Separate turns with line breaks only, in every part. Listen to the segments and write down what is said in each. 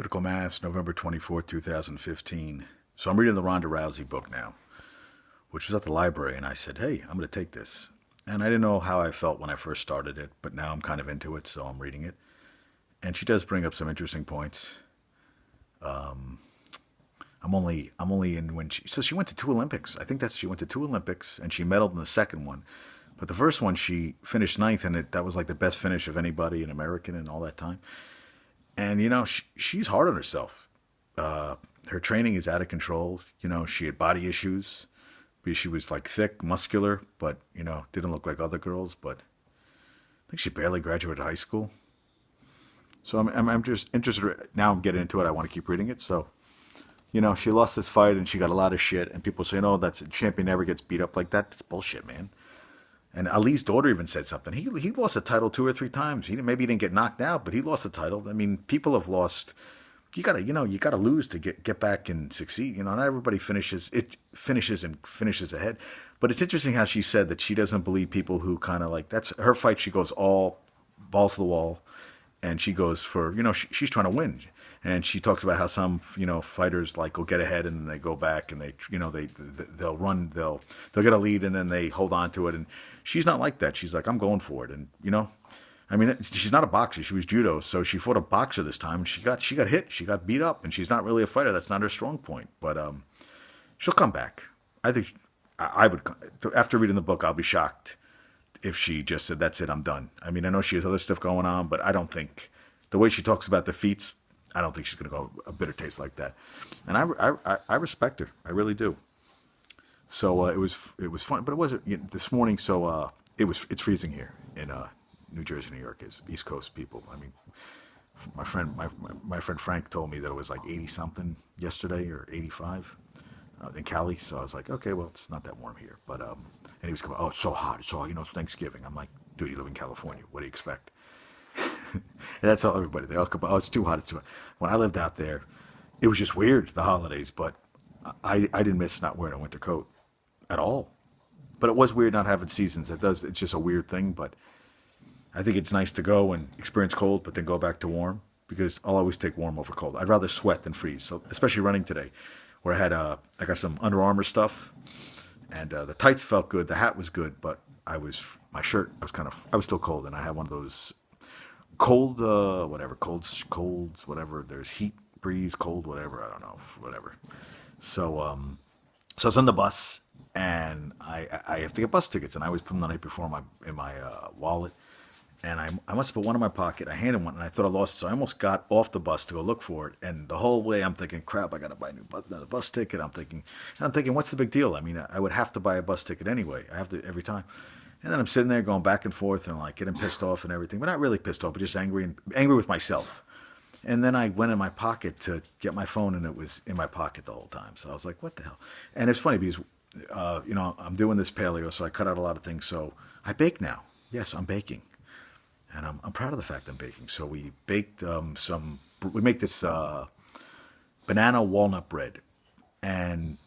Critical Mass, November 24th, 2015. So I'm reading the Ronda Rousey book now, which was at the library, and I said, hey, I'm going to take this. And I didn't know how I felt when I first started it, but now I'm kind of into it, so I'm reading it. And she does bring up some interesting points. I'm only in when she went to two Olympics. I think that's she went to two Olympics and she medaled in the second one. But the first one she finished ninth, and that was like the best finish of anybody, an American, in all that time. And she's hard on herself. Her training is out of control. She had body issues because she was like thick, muscular, but didn't look like other girls. But I think she barely graduated high school. So I'm just interested. Now I'm getting into it. I want to keep reading it. So she lost this fight and she got a lot of shit. And people saying, "Oh, that's a champion never gets beat up like that." That's bullshit, man. And Ali's daughter even said something. He lost the title two or three times. Maybe he didn't get knocked out, but he lost the title. I mean, people have lost. You gotta lose to get back and succeed. Not everybody finishes ahead. But it's interesting how she said that she doesn't believe people who kind of like that's her fight. She goes all balls to the wall, and she goes for she's trying to win. And she talks about how some fighters like will get ahead and then they go back and they'll run they'll get a lead and then they hold on to it, and she's not like that. She's like, I'm going for it. And I mean, she's not a boxer. She was judo, so she fought a boxer this time. And she got hit, she got beat up, and she's not really a fighter. That's not her strong point. But she'll come back. I think I would. After reading the book, I'll be shocked if she just said, "That's it, I'm done." I mean, I know she has other stuff going on, but I don't think the way she talks about defeats, I don't think she's going to go a bitter taste like that. And I respect her. I really do. So it was fun, but it wasn't this morning. So it's freezing here in New Jersey, New York, is East Coast people. I mean, my friend Frank told me that it was like 80 something yesterday or 85 in Cali. So I was like, okay, well, it's not that warm here. But and he was coming, oh, it's so hot. It's all it's Thanksgiving. I'm like, dude, you live in California. What do you expect? And that's all everybody. They all come, oh, it's too hot. It's too hot. When I lived out there, it was just weird, the holidays, but I didn't miss not wearing a winter coat at all. But it was weird not having seasons. It's just a weird thing, but I think it's nice to go and experience cold, but then go back to warm, because I'll always take warm over cold. I'd rather sweat than freeze. So especially running today, where I got some Under Armour stuff, and the tights felt good, the hat was good, but my shirt, I was still cold, and I had one of those cold, colds, whatever. There's heat, breeze, cold, whatever. I don't know, whatever. So I was on the bus, and I have to get bus tickets, and I always put them the night before in my wallet. And I must have put one in my pocket. I handed one, and I thought I lost it. So I almost got off the bus to go look for it. And the whole way, I'm thinking, crap, I got to buy another bus ticket. I'm thinking, what's the big deal? I mean, I would have to buy a bus ticket anyway. I have to every time. And then I'm sitting there going back and forth and like getting pissed off and everything, but not really pissed off, but just angry with myself. And then I went in my pocket to get my phone, and it was in my pocket the whole time. So I was like, what the hell? And it's funny because, I'm doing this paleo, so I cut out a lot of things. So I bake now. Yes, I'm baking. And I'm proud of the fact I'm baking. So we baked we make this banana walnut bread. And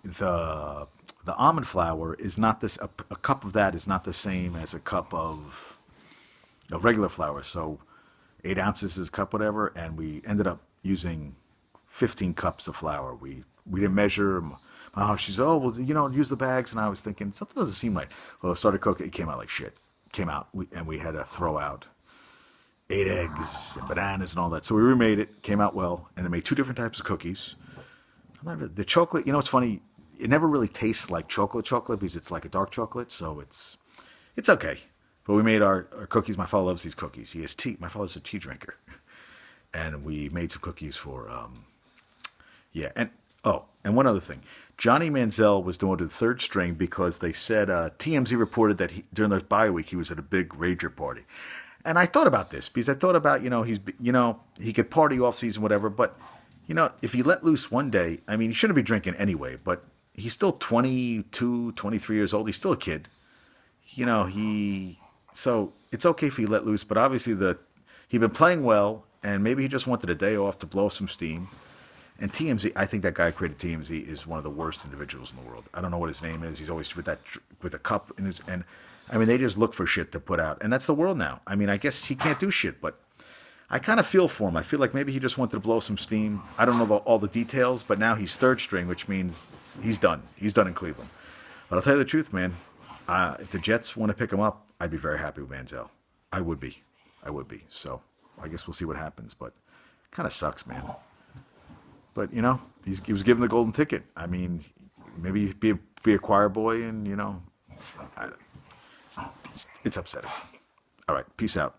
the almond flour is not this, a cup of that is not the same as a cup of regular flour. So 8 ounces is a cup, whatever. And we ended up using 15 cups of flour. We didn't measure. She said, oh, well, use the bags. And I was thinking, something doesn't seem right. Well, I started cooking. It came out like shit. And we had to throw out 8 eggs and bananas and all that. So we remade it, came out well, and I made 2 different types of cookies. The chocolate, it's funny, it never really tastes like chocolate because it's like a dark chocolate, so it's okay. But we made our cookies. My father loves these cookies. He has tea. My father's a tea drinker. And we made some cookies for, and one other thing. Johnny Manziel was doing the third string because they said TMZ reported that during the bye week he was at a big rager party, and I thought about this because I thought about he could party off season whatever, but if he let loose one day, I mean he shouldn't be drinking anyway, but he's still 22, 23 years old. He's still a kid, so it's okay if he let loose, but obviously he'd been playing well, and maybe he just wanted a day off to blow some steam. And TMZ, I think that guy who created TMZ is one of the worst individuals in the world. I don't know what his name is. He's always with a cup in his, and I mean, they just look for shit to put out. And that's the world now. I mean, I guess he can't do shit, but I kind of feel for him. I feel like maybe he just wanted to blow some steam. I don't know all the details, but now he's third string, which means he's done. He's done in Cleveland. But I'll tell you the truth, man. If the Jets want to pick him up, I'd be very happy with Manziel. I would be. I would be. So I guess we'll see what happens. But kind of sucks, man. But, you know, he was given the golden ticket. I mean, maybe be a choir boy and, you know, it's upsetting. All right. Peace out.